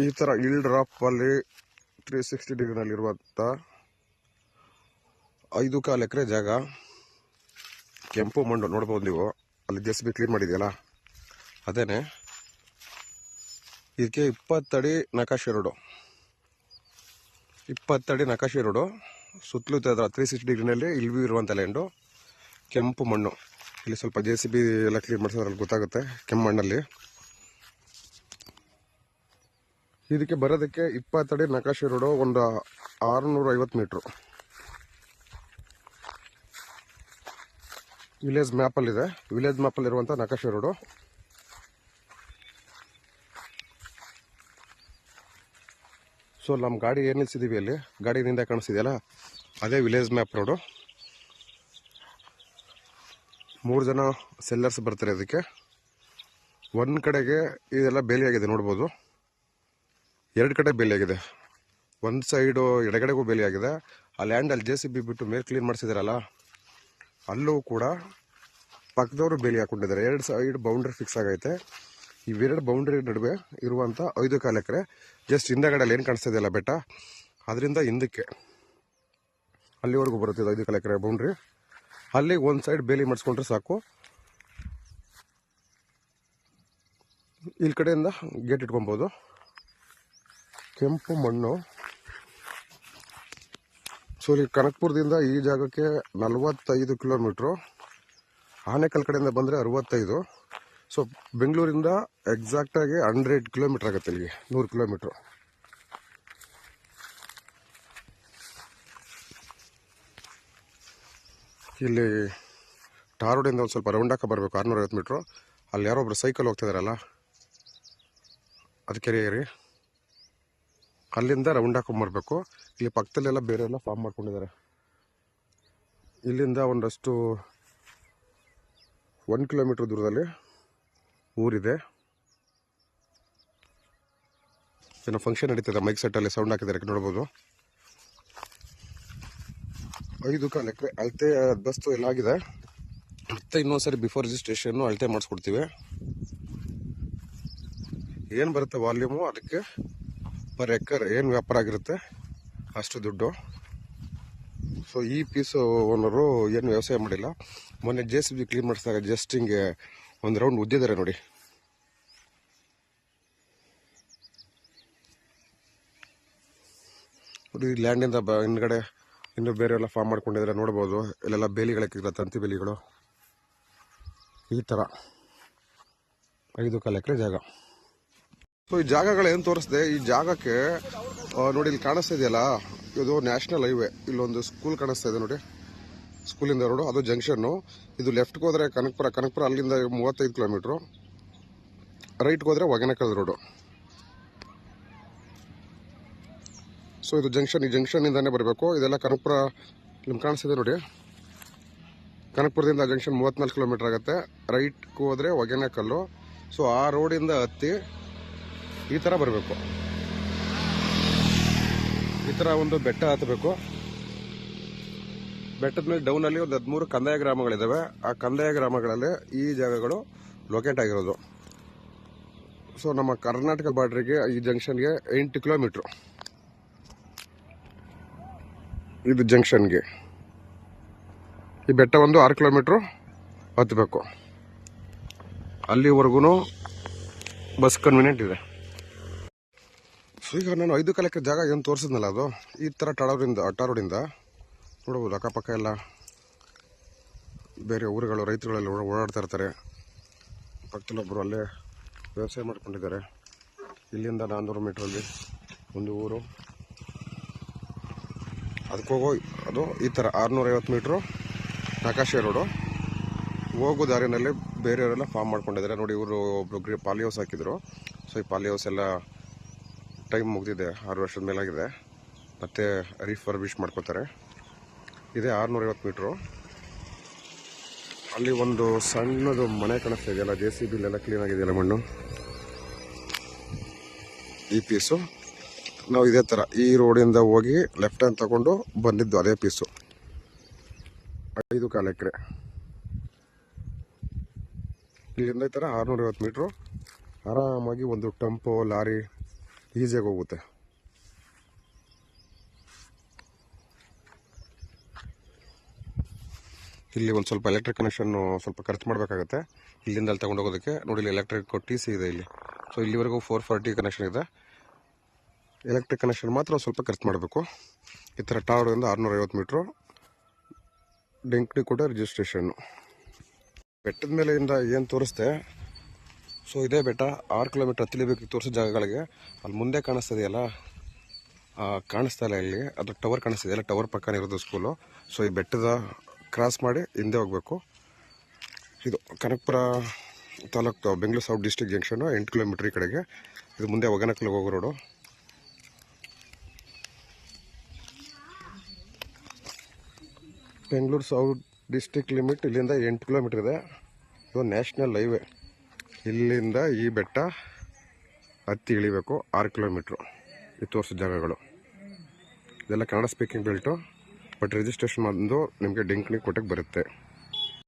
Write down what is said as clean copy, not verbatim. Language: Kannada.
ಈ ಥರ ಹಿಲ್ ಡ್ರಾಪಲ್ಲಿ 360 ಡಿಗ್ರಿನಲ್ಲಿರುವಂಥ 5.25 ಎಕರೆ ಜಾಗ. ಕೆಂಪು ಮಣ್ಣು ನೋಡ್ಬೋದು ನೀವು, ಅಲ್ಲಿ JCB ಕ್ಲೀನ್ ಮಾಡಿದೆಯಲ್ಲ ಅದೇನೆ. ಇದಕ್ಕೆ 20 ಅಡಿ ನಕಾಶೆ ರೋಡು, 20 ಅಡಿ ನಕಾಶೆ ರೋಡು. ಸುತ್ತಲೂ 360 ಡಿಗ್ರಿನಲ್ಲಿ ಇಲ್ವಿ ಇರುವಂಥ ಲ್ಯಾಂಡು. ಕೆಂಪು ಮಣ್ಣು, ಇಲ್ಲಿ ಸ್ವಲ್ಪ JCB ಎಲ್ಲ ಕ್ಲೀನ್ ಮಾಡಿಸೋದ್ರಲ್ಲಿ ಗೊತ್ತಾಗುತ್ತೆ ಕೆಂಪು ಮಣ್ಣಲ್ಲಿ. ಇದಕ್ಕೆ ಬರೋದಕ್ಕೆ 20 ಅಡಿ ನಕಾಶೆ ರೋಡು, ಒಂದು 650 ಮೀಟ್ರು. ವಿಲೇಜ್ ಮ್ಯಾಪಲ್ಲಿದೆ, ವಿಲೇಜ್ ಮ್ಯಾಪಲ್ಲಿರುವಂಥ ನಕಾಶೆ ರೋಡು. ಸೊ ನಮ್ಮ ಗಾಡಿ ಏನು ನಿಲ್ಸಿದ್ದೀವಿ ಅಲ್ಲಿ, ಗಾಡಿನಿಂದ ಕಾಣಿಸ್ತಿದೆಯಲ್ಲ ಅದೇ ವಿಲೇಜ್ ಮ್ಯಾಪ್ ರೋಡು. 3 ಜನ ಸೆಲ್ಲರ್ಸ್ ಬರ್ತಾರೆ ಅದಕ್ಕೆ. ಒಂದು ಕಡೆಗೆ ಇದೆಲ್ಲ ಬೇಲಿಯಾಗಿದೆ ನೋಡ್ಬೋದು, 2 ಕಡೆ ಬೇಲಿಯಾಗಿದೆ. ಒಂದು ಸೈಡು ಎಡಗಡೆಗೂ ಬೇಲಿಯಾಗಿದೆ. ಆ ಲ್ಯಾಂಡಲ್ಲಿ JCB ಬಿಟ್ಟು ಮೇಲೆ ಕ್ಲೀನ್ ಮಾಡಿಸಿದಾರಲ್ಲ ಅಲ್ಲೂ ಕೂಡ ಪಕ್ಕದವರು ಬೇಲಿ ಹಾಕೊಂಡಿದ್ದಾರೆ. 2 ಸೈಡ್ ಬೌಂಡ್ರಿ ಫಿಕ್ಸ್ ಆಗೈತೆ. ಇವೆರಡು ಬೌಂಡ್ರಿ ನಡುವೆ ಇರುವಂಥ 5.25 ಎಕರೆ. ಜಸ್ಟ್ ಹಿಂದಗಡೆಯಲ್ಲಿ ಏನು ಕಾಣಿಸ್ತಾ ಇದೆಯಲ್ಲ ಬೆಟ್ಟ, ಅದರಿಂದ ಹಿಂದಕ್ಕೆ ಅಲ್ಲಿವರೆಗೂ ಬರುತ್ತೆ 5.25 ಎಕರೆ ಬೌಂಡ್ರಿ. ಅಲ್ಲಿಗೆ ಒಂದು ಸೈಡ್ ಬೇಲಿ ಮಾಡಿಸ್ಕೊಂಡ್ರೆ ಸಾಕು. ಇಲ್ಲಿ ಕಡೆಯಿಂದ ಗೇಟ್ ಇಟ್ಕೊಬೋದು. ಕೆಂಪು ಮಣ್ಣು. ಸೊ ಇಲ್ಲಿ ಕನಕಪುರದಿಂದ ಈ ಜಾಗಕ್ಕೆ 45 ಕಿಲೋಮೀಟ್ರು. ಆನೇಕಲ್ ಕಡೆಯಿಂದ ಬಂದರೆ 65. ಸೊ ಬೆಂಗಳೂರಿಂದ ಎಕ್ಸಾಕ್ಟಾಗಿ 100 ಕಿಲೋಮೀಟ್ರ್ ಆಗುತ್ತೆ. ಇಲ್ಲಿಗೆ 100 ಕಿಲೋಮೀಟ್ರು. ಇಲ್ಲಿ ಟಾರ್ ರೋಡಿಂದ ಒಂದು ಸ್ವಲ್ಪ ರೌಂಡ್ ಹಾಕ ಬರಬೇಕು, 650 ಮೀಟ್ರು. ಅಲ್ಲಿ ಯಾರೋ ಒಬ್ರು ಸೈಕಲ್ ಹೋಗ್ತಿದಾರಲ್ಲ ಅದಕ್ಕೆ ಏರಿ, ಅಲ್ಲಿಂದ ರೌಂಡ್ ಹಾಕೊಂಬರ್ಬೇಕು. ಇಲ್ಲಿ ಪಕ್ಕದಲ್ಲೆಲ್ಲ ಬೇರೆ ಎಲ್ಲ ಫಾರ್ಮ್ ಮಾಡ್ಕೊಂಡಿದ್ದಾರೆ. ಇಲ್ಲಿಂದ ಒಂದಷ್ಟು 1 ಕಿಲೋಮೀಟ್ರ್ ದೂರದಲ್ಲಿ ಊರಿದೆ. ಏನೋ ಫಂಕ್ಷನ್ ನಡೀತದೆ, ಮೈಕ್ ಸೆಟ್ಟಲ್ಲಿ ಸೌಂಡ್ ಹಾಕಿದ್ದಾರೆ ನೋಡ್ಬೋದು. 5.25 ಎಕರೆ ಅಳತೆ ಬಸ್ತು ಎಲ್ಲ ಆಗಿದೆ. ಮತ್ತೆ ಇನ್ನೊಂದ್ಸರಿ ಬಿಫೋರ್ ರಿಜಿಸ್ಟ್ರೇಷನ್ನು ಅಳತೆ ಮಾಡಿಸ್ಕೊಡ್ತೀವಿ. ಏನು ಬರುತ್ತೆ ವಾಲ್ಯೂಮು, ಅದಕ್ಕೆ ಪರ್ ಎಕರ್ ಏನು ವ್ಯಾಪಾರ ಆಗಿರುತ್ತೆ ಅಷ್ಟು ದುಡ್ಡು. ಸೊ ಈ ಪೀಸು ಓನರು ಏನು ವ್ಯವಸಾಯ ಮಾಡಿಲ್ಲ. ಮೊನ್ನೆ JCB ಕ್ಲೀನ್ ಮಾಡಿಸಿದಾಗ ಜಸ್ಟ್ ಹಿಂಗೆ ಒಂದು ರೌಂಡ್ ಉದ್ದಿದ್ದಾರೆ ನೋಡಿ. ಈ ಲ್ಯಾಂಡಿಂದ ಹಿಂದ್ಗಡೆ ಇನ್ನೂ ಬೇರೆ ಎಲ್ಲ ಫಾರ್ಮ್ ಮಾಡ್ಕೊಂಡಿದ್ದಾರೆ ನೋಡ್ಬೋದು. ಇಲ್ಲೆಲ್ಲ ಬೇಲಿಗಳಕ್ಕಿಲ್ಲ, ತಂತಿ ಬೇಲಿಗಳು. ಈ ಥರ 5.25 ಎಕರೆ ಜಾಗ. ಸೊ ಈ ಜಾಗಗಳು ಏನು ತೋರಿಸ್ದೆ, ಈ ಜಾಗಕ್ಕೆ ನೋಡಿ ಇಲ್ಲಿ ಕಾಣಿಸ್ತಾ ಇದೆಯಲ್ಲ, ಇದು ನ್ಯಾಷನಲ್ ಹೈವೇ. ಇಲ್ಲೊಂದು ಸ್ಕೂಲ್ ಕಾಣಿಸ್ತಾ ಇದೆ ನೋಡಿ, ಸ್ಕೂಲಿಂದ ರೋಡು, ಅದು ಜಂಕ್ಷನ್ನು. ಇದು ಲೆಫ್ಟ್ಗೆ ಹೋದರೆ ಕನಕಪುರ ಅಲ್ಲಿಂದ 35 ಕಿಲೋಮೀಟ್ರು. ರೈಟ್ಗೆ ಹೋದರೆ ಹೊಗೇನಕಲ್ ರೋಡು. ಸೊ ಇದು ಜಂಕ್ಷನ್, ಈ ಜಂಕ್ಷನ್ನಿಂದಾನೇ ಬರಬೇಕು. ಇದೆಲ್ಲ ಕನಕಪುರ ನಿಮ್ಗೆ ಕಾಣಿಸ್ತಿದೆ ನೋಡಿ. ಕನಕಪುರದಿಂದ ಜಂಕ್ಷನ್ 34 ಕಿಲೋಮೀಟ್ರ್ ಆಗುತ್ತೆ. ರೈಟ್ಗೆ ಹೋದರೆ ಹೊಗೇನಕಲ್ಲು. ಸೊ ಆ ರೋಡಿಂದ ಹತ್ತಿ ಈ ಥರ ಬರಬೇಕು. ಈ ಥರ ಒಂದು ಬೆಟ್ಟ ಹತ್ತಬೇಕು. ಬೆಟ್ಟದ ಮೇಲೆ ಡೌನಲ್ಲಿ ಒಂದು 13 ಕಂದಾಯ ಗ್ರಾಮಗಳಿದ್ದಾವೆ. ಆ ಕಂದಾಯ ಗ್ರಾಮಗಳಲ್ಲಿ ಈ ಜಾಗಗಳು ಲೊಕೇಟ್ ಆಗಿರೋದು. ಸೊ ನಮ್ಮ ಕರ್ನಾಟಕ ಬಾರ್ಡ್ರಿಗೆ ಈ ಜಂಕ್ಷನ್ಗೆ 8 ಕಿಲೋಮೀಟ್ರು. ಇದು ಜಂಕ್ಷನ್ಗೆ ಈ ಬೆಟ್ಟ ಒಂದು 6 ಕಿಲೋಮೀಟ್ರು ಹತ್ತಬೇಕು. ಅಲ್ಲಿವರೆಗೂ ಬಸ್ ಕನ್ವೀನಿಯೆಂಟ್ ಇದೆ. ಸೊ ಈಗ ನಾನು 5.25 ಎಕರೆ ಜಾಗ ಏನು ತೋರಿಸಿದ್ನಲ್ಲ, ಅದು ಈ ಥರ ಟಾರೋಡಿಂದ ನೋಡ್ಬೋದು. ಅಕ್ಕಪಕ್ಕ ಎಲ್ಲ ಬೇರೆ ಊರುಗಳು, ರೈತರುಗಳೆಲ್ಲ ಓಡಾಡ್ತಾ ಇರ್ತಾರೆ. ಪಕ್ಕದಲ್ಲೊಬ್ಬರು ಅಲ್ಲೇ ವ್ಯವಸಾಯ ಮಾಡ್ಕೊಂಡಿದ್ದಾರೆ. ಇಲ್ಲಿಂದ 400 ಮೀಟ್ರಲ್ಲಿ ಒಂದು ಊರು. ಅದಕ್ಕೋಗೋ ಅದು ಈ ಥರ 650 ಮೀಟ್ರು ನಕಾಶೆ ರೋಡು. ಹೋಗೋ ದಾರಿನಲ್ಲಿ ಬೇರೆಯವರೆಲ್ಲ ಫಾರ್ಮ್ ಮಾಡ್ಕೊಂಡಿದ್ದಾರೆ ನೋಡಿ. ಇವರು ಒಬ್ಬರು ಪಾಲಿ ಹೌಸ್ ಹಾಕಿದ್ರು. ಸೊ ಈ ಪಾಲಿ ಹೌಸ್ ಎಲ್ಲ ಟೈಮ್ ಮುಗಿದಿದೆ, 6 ವರ್ಷದ ಮೇಲಾಗಿದೆ. ಮತ್ತೆ ರೀಫರ್ಬಿಶ್ ಮಾಡ್ಕೋತಾರೆ. ಇದೇ 650 ಮೀಟ್ರು. ಅಲ್ಲಿ ಒಂದು ಸಣ್ಣದು ಮನೆ ಕಾಣಿಸ್ತಾ ಇದೆಯಲ್ಲ, JCBಲೆಲ್ಲ ಕ್ಲೀನ್ ಆಗಿದೆಯಲ್ಲ ಮಣ್ಣು, ಈ ಪೀಸು. ನಾವು ಇದೇ ಥರ ಈ ರೋಡಿಂದ ಹೋಗಿ ಲೆಫ್ಟ್ ಹ್ಯಾಂಡ್ ತಗೊಂಡು ಬಂದಿದ್ದು ಅದೇ ಪೀಸು. 5.25 ಎಕರೆ. ಇಲ್ಲಿಂದ ಈ ಥರ 650 ಮೀಟ್ರು ಆರಾಮಾಗಿ ಒಂದು ಟೆಂಪೋ, ಲಾರಿ ಈಸಿಯಾಗಿ ಹೋಗುತ್ತೆ. ಇಲ್ಲಿ ಒಂದು ಸ್ವಲ್ಪ ಎಲೆಕ್ಟ್ರಿಕ್ ಕನೆಕ್ಷನ್ನು ಸ್ವಲ್ಪ ಖರ್ಚು ಮಾಡಬೇಕಾಗುತ್ತೆ. ಇಲ್ಲಿಂದ ಅಲ್ಲಿ ತೊಗೊಂಡು ಹೋಗೋದಕ್ಕೆ ನೋಡಿ, ಇಲ್ಲಿ ಎಲೆಕ್ಟ್ರಿಕ್ TC ಇದೆ ಇಲ್ಲಿ. ಸೊ ಇಲ್ಲಿವರೆಗೂ 440 ಕನೆಕ್ಷನ್ ಇದೆ. ಎಲೆಕ್ಟ್ರಿಕ್ ಕನೆಕ್ಷನ್ ಮಾತ್ರ ಸ್ವಲ್ಪ ಖರ್ಚು ಮಾಡಬೇಕು. ಈ ಥರ ಟಾವರ್ದಿಂದ 650 ಮೀಟ್ರು. ಡೆಂಕ್ನಿ ಕೂಡ ರಿಜಿಸ್ಟ್ರೇಷನ್ನು. ಬೆಟ್ಟದ ಮೇಲೆಯಿಂದ ಏನು ತೋರಿಸ್ದೆ, ಸೊ ಇದೇ ಬೆಟ್ಟ 6 ಕಿಲೋಮೀಟ್ರ್ ಹತ್ತಿಲೇಬೇಕು ತೋರಿಸೋ ಜಾಗಗಳಿಗೆ. ಅಲ್ಲಿ ಮುಂದೆ ಕಾಣಿಸ್ತದೆಯಲ್ಲ, ಕಾಣಿಸ್ತಾ ಇಲ್ಲ ಇಲ್ಲಿ, ಅದು ಟವರ್ ಕಾಣಿಸ್ತಿದೆಯಲ್ಲ, ಟವರ್ ಪಕ್ಕನೇ ಇರೋದು ಸ್ಕೂಲು. ಸೊ ಈ ಬೆಟ್ಟದ ಕ್ರಾಸ್ ಮಾಡಿ ಹಿಂದೆ ಹೋಗಬೇಕು. ಇದು Kanakapura taluk Bengaluru south district junction 8 kilometre ಈ ಕಡೆಗೆ. ಇದು ಮುಂದೆ ಒಗನಕಲ್ಗೆ ಹೋಗೋ road. Bengaluru south district limit ಇಲ್ಲಿಂದ 8 ಕಿಲೋಮೀಟ್ರ್ ಇದೆ. ಇದು ನ್ಯಾಷನಲ್ ಹೈವೇ. ಇಲ್ಲಿಂದ ಈ ಬೆಟ್ಟ ಹತ್ತಿ ಇಳಿಬೇಕು 6 ಕಿಲೋಮೀಟ್ರು. ಈ ತೋರಿಸೋ ಜಾಗಗಳು ಇದೆಲ್ಲ Kannada speaking belt. But registration ಬಂದು ನಿಮಗೆ ಡೆಂಕ್ನಿ ಕೋಟೆಗೆ ಬರುತ್ತೆ.